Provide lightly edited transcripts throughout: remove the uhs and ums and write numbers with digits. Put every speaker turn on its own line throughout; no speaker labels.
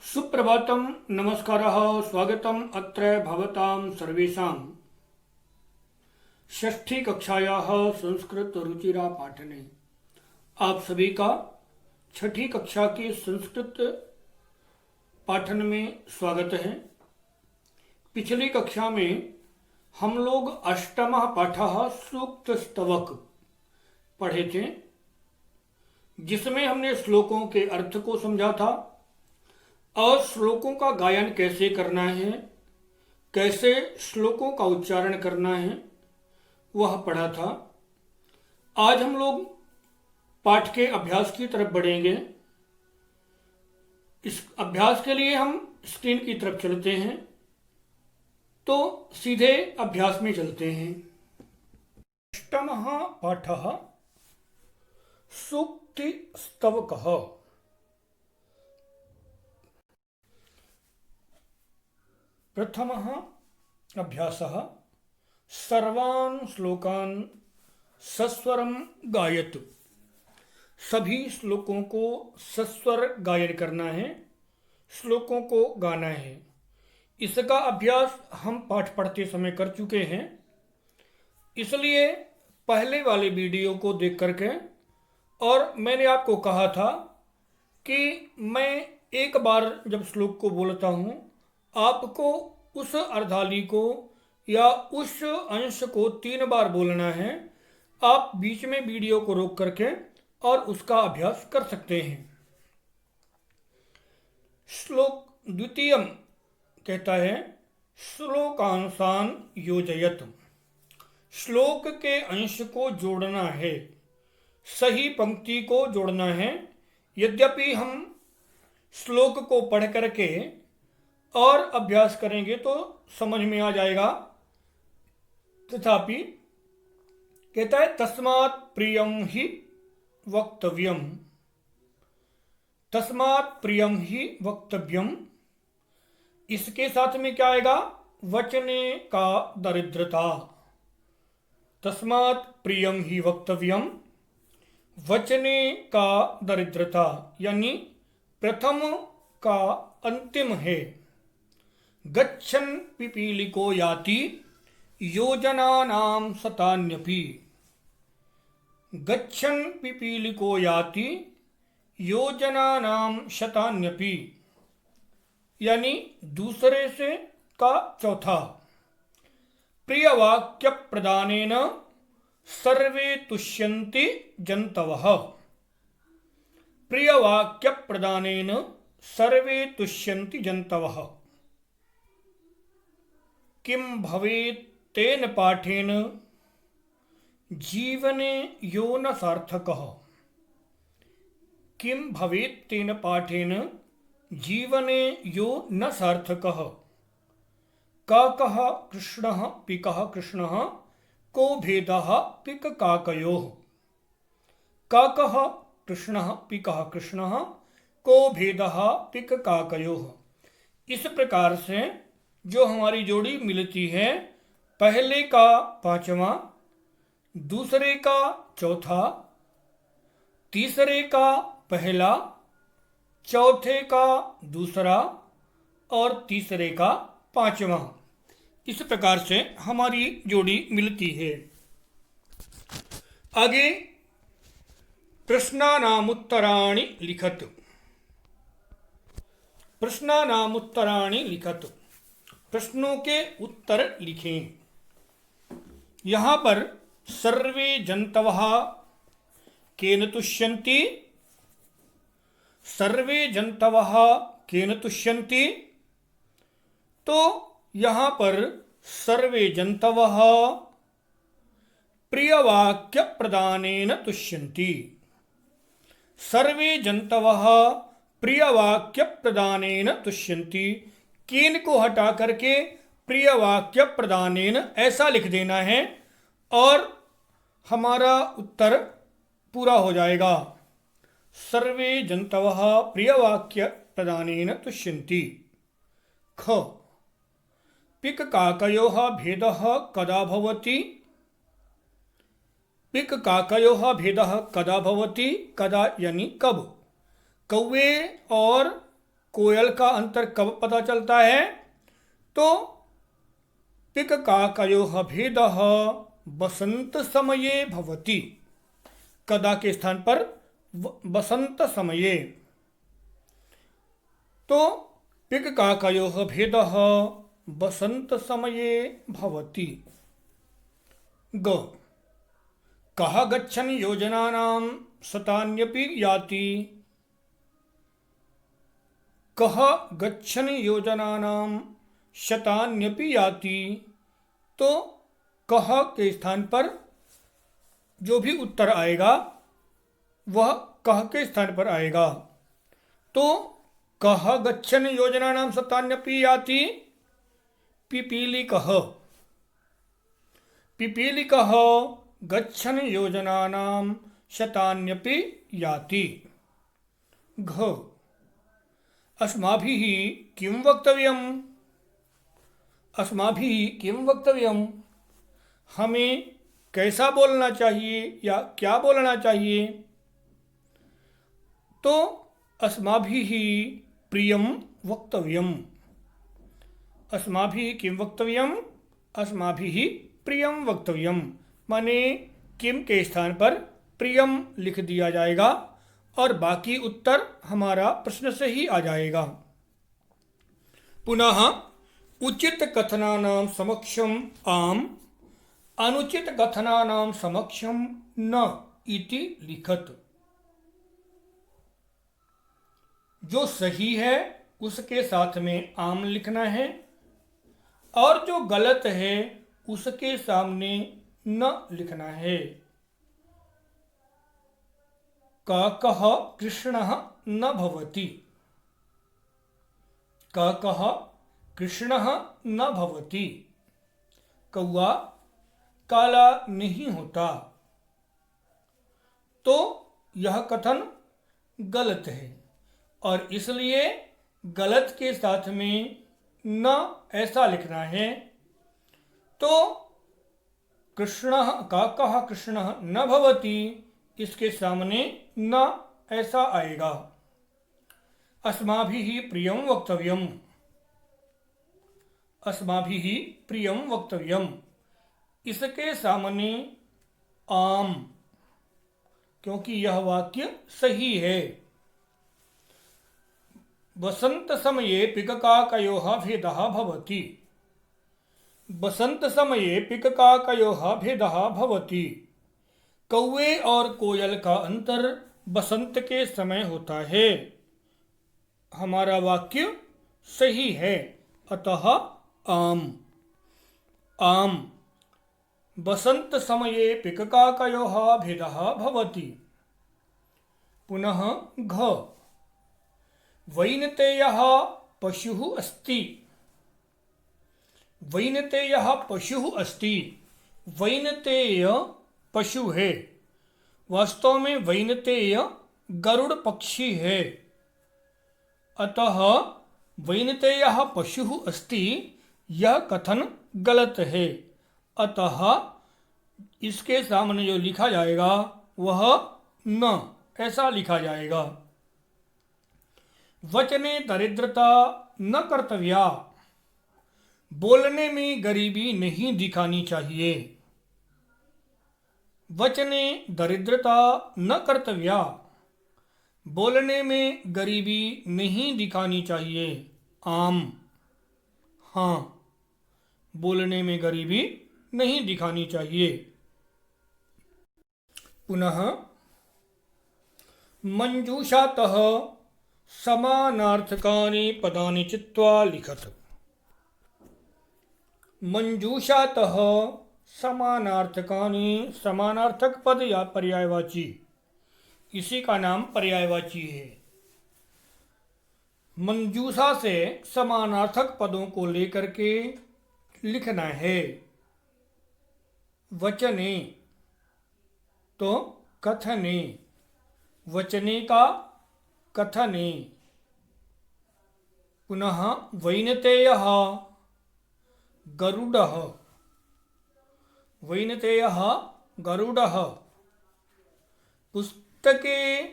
सुप्रभातं नमस्कारः स्वागतम् अत्र भवतां सर्वेषां षष्ठी कक्षायाः संस्कृत रुचिरा पाठने। आप सभी का छठी कक्षा के संस्कृत पाठन में स्वागत है। पिछली कक्षा में हम लोग अष्टमः पाठः सूक्त स्तवक पढ़े थे, जिसमें हमने श्लोकों के अर्थ को समझा था और श्लोकों का गायन कैसे करना है, कैसे श्लोकों का उच्चारण करना है, वह पढ़ा था। आज हम लोग पाठ के अभ्यास की तरफ बढ़ेंगे। इस अभ्यास के लिए हम स्क्रीन की तरफ चलते हैं, तो सीधे अभ्यास में चलते हैं। अष्टमः पाठः सूक्ति स्तवकः। प्रथमः अभ्यासः सर्वान् श्लोकान् सस्वरं गायतु। सभी श्लोकों को सस्वर गायन करना है, श्लोकों को गाना है। इसका अभ्यास हम पाठ पढ़ते समय कर चुके हैं, इसलिए पहले वाले वीडियो को देख करके, और मैंने आपको कहा था कि मैं एक बार जब श्लोक को बोलता हूँ, आपको उस अर्धाली को या उस अंश को 3 बार बोलना है। आप बीच में वीडियो को रोक करके और उसका अभ्यास कर सकते हैं। श्लोक द्वितीयम कहता है श्लोकांशान योजयत। श्लोक के अंश को जोड़ना है, सही पंक्ति को जोड़ना है। यद्यपि हम श्लोक को पढ़ करके और अभ्यास करेंगे तो समझ में आ जाएगा, तथापि कहता है तस्मात् प्रियम ही वक्तव्यम। तस्मात् प्रियम ही वक्तव्यम, इसके साथ में क्या आएगा? वचने का दरिद्रता। तस्मात् प्रियम ही वक्तव्यम, वचने का दरिद्रता, यानी प्रथम का अंतिम है। गच्छन् पिपीलिको याति योजनानां शतान्यपि। गच्छन् पिपीलिको याति योजनानां शतान्यपि, यानी दूसरे से का चौथा। प्रियवाक्य प्रदानेन सर्वे तुष्यन्ति जन्तवः। प्रियवाक्य प्रदानेन सर्वे तुष्यन्ति जन्तवः। किं भवेत् तेन पाठेन जीवने यो न सार्थकः। किं भवेत् तेन पाठेन जीवने यो न सार्थकः। काकः कृष्णः पिकः कृष्णः को भेदः पिक काकयोः। काकः कृष्णः पिकः कृष्णः को भेदः पिक काकयोः। इस प्रकार से जो हमारी जोड़ी मिलती है, पहले का पांचवा, दूसरे का चौथा, तीसरे का पहला, चौथे का दूसरा और तीसरे का पांचवा, इस प्रकार से हमारी जोड़ी मिलती है। आगे प्रश्नानामुत्तराणि लिखतु। प्रश्नानामुत्तराणि लिखतु, प्रश्नों के उत्तर लिखें। यहाँ पर सर्वे जन्तवः केन तुष्यन्ति। सर्वे जन्तवः केन तुष्यन्ति, तो यहाँ पर सर्वे जन्तवः प्रियवाक्य प्रदानेन तुष्यन्ति। सर्वे जन्तवः प्रियवाक्य प्रदानेन तुष्यन्ति। केन को हटा करके प्रियवाक्य प्रदानेन ऐसा लिख देना है और हमारा उत्तर पूरा हो जाएगा। सर्वे जन्तवः प्रियवाक्य प्रदानेन तुष्यन्ति। ख पिक काकयोः भेदः कदा भवति। पिक काकयोः भेदः कदा भवति। कदा यानी कब। कौवे और कोयल का अंतर कब पता चलता है? तो पिक काकयोः भेदः बसंत समये भवति। कदा के स्थान पर बसंत समये। तो पिक काकयोः भेदः बसंत समये भवति। ग कः गच्छन् योजनानां शतान्यपि याति। कः गच्छन् योजनानां शतान्यपि याति। तो कः के स्थान पर जो भी उत्तर आएगा वह कः के स्थान पर आएगा। तो कः गच्छन् योजनानां शतान्यपि याति। पिपीलिकः। पिपीलिकः गच्छन् योजनानां शतान्यपि याति। घ अस्माभिः किं वक्तव्यम्। अस्माभिः किं वक्तव्यम्। हमें कैसा बोलना चाहिए या क्या बोलना चाहिए। तो अस्माभिः प्रियं वक्तव्यम्। अस्माभिः किं वक्तव्यम्। अस्माभिः प्रियं वक्तव्यम्। माने किम के स्थान पर प्रियम लिख दिया जाएगा और बाकी उत्तर हमारा प्रश्न से ही आ जाएगा। पुनः उचित कथनानां समक्षम आम, अनुचित कथनानां समक्षम न इति लिखत। जो सही है उसके साथ में आम लिखना है और जो गलत है उसके सामने न लिखना है। काकः कृष्णः न भवति। काकः कृष्णः न भवति। कौआ काला नहीं होता। तो यह कथन गलत है और इसलिए गलत के साथ में न ऐसा लिखना है। तो कृष्णः काकः कृष्णः न भवति इसके सामने न ऐसा आएगा। अस्माभिः प्रियं वक्तव्यम्। अस्माभिः प्रियं वक्तव्यम् इसके सामने आम, क्योंकि यह वाक्य सही है। बसंत समये पिककाकयोः भेदः भवति। बसंत समये पिककाकयोः भेदः भवति। कौवे और कोयल का अंतर बसंत के समय होता है। हमारा वाक्य सही है, अतः आम। आम बसंत समये पिककाकयोः भेदः भवति। पुनः घ वैनतेयः पशुः अस्ति। वैनतेयः पशुः अस्ति। वैनतेय पशु है। वास्तव में वैनतेय गरुड़ पक्षी है। अतः वैनतेयः पशुः अस्ति यह कथन गलत है। अतः इसके सामने जो लिखा जाएगा वह न ऐसा लिखा जाएगा। वचने दरिद्रता न कर्तव्या। बोलने में गरीबी नहीं दिखानी चाहिए। वचने दरिद्रता न कर्तव्या। बोलने में गरीबी नहीं दिखानी चाहिए। आम, हाँ, बोलने में गरीबी नहीं दिखानी चाहिए। पुनः मंजूषातः समानार्थकानि पदानि चित्वा लिखत। मंजूषातः समानार्थकानि, समानार्थक पद या पर्यायवाची, इसी का नाम पर्यायवाची है। मंजूषा से समानार्थक पदों को लेकर के लिखना है। वचने तो कथने, वचने का कथने। पुनः वैनतेयः गरुडः। वैनतेयः गरुडः। पुस्तके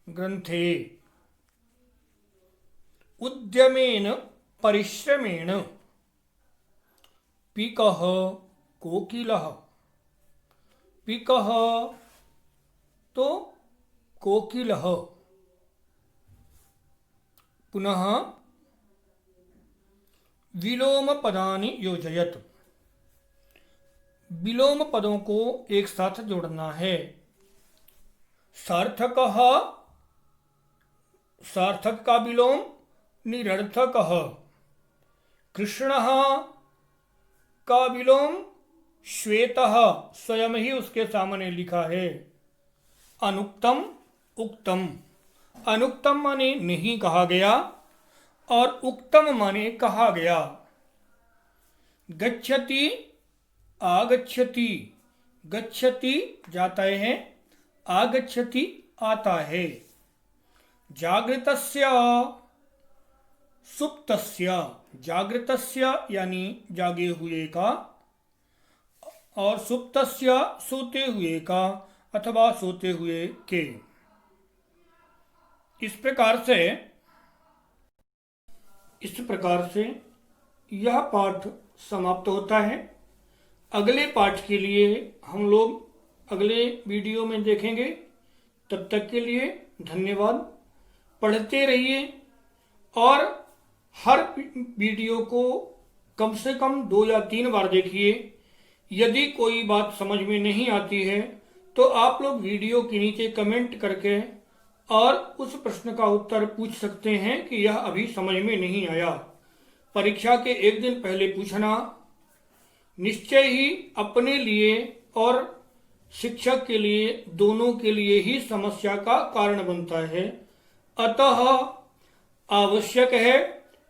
ग्रंथे। उद्यमेन परिश्रमेण पिकः कोकिलः। पिकः तो कोकिलः। पुनः विलोम पदानि योजयत। विलोम पदों को एक साथ जोड़ना है। सार्थकः, सार्थक का विलोम निरर्थकः। कृष्णः का विलोम श्वेतः, स्वयं ही उसके सामने लिखा है। अनुक्तम उक्तम। अनुक्तम माने नहीं कहा गया और उक्तम माने कहा गया। गच्छति आगच्छति। गच्छति जाता है, आगच्छति आता है। जागृतस्य सुप्तस्य। जागृतस्य यानी जागे हुए का, और सुप्तस्य सोते हुए का अथवा सोते हुए के। इस प्रकार से यह पाठ समाप्त होता है। अगले पाठ के लिए हम लोग अगले वीडियो में देखेंगे। तब तक के लिए धन्यवाद। पढ़ते रहिए और हर वीडियो को कम से कम 2 या 3 बार देखिए। यदि कोई बात समझ में नहीं आती है तो आप लोग वीडियो के नीचे कमेंट करके और उस प्रश्न का उत्तर पूछ सकते हैं कि यह अभी समझ में नहीं आया। परीक्षा के एक दिन पहले पूछना निश्चय ही अपने लिए और शिक्षक के लिए, दोनों के लिए ही समस्या का कारण बनता है। अतः आवश्यक है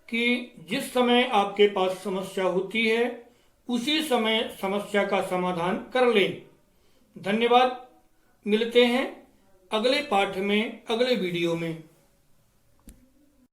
कि जिस समय आपके पास समस्या होती है उसी समय समस्या का समाधान कर लें। धन्यवाद। मिलते हैं अगले पाठ में, अगले वीडियो में।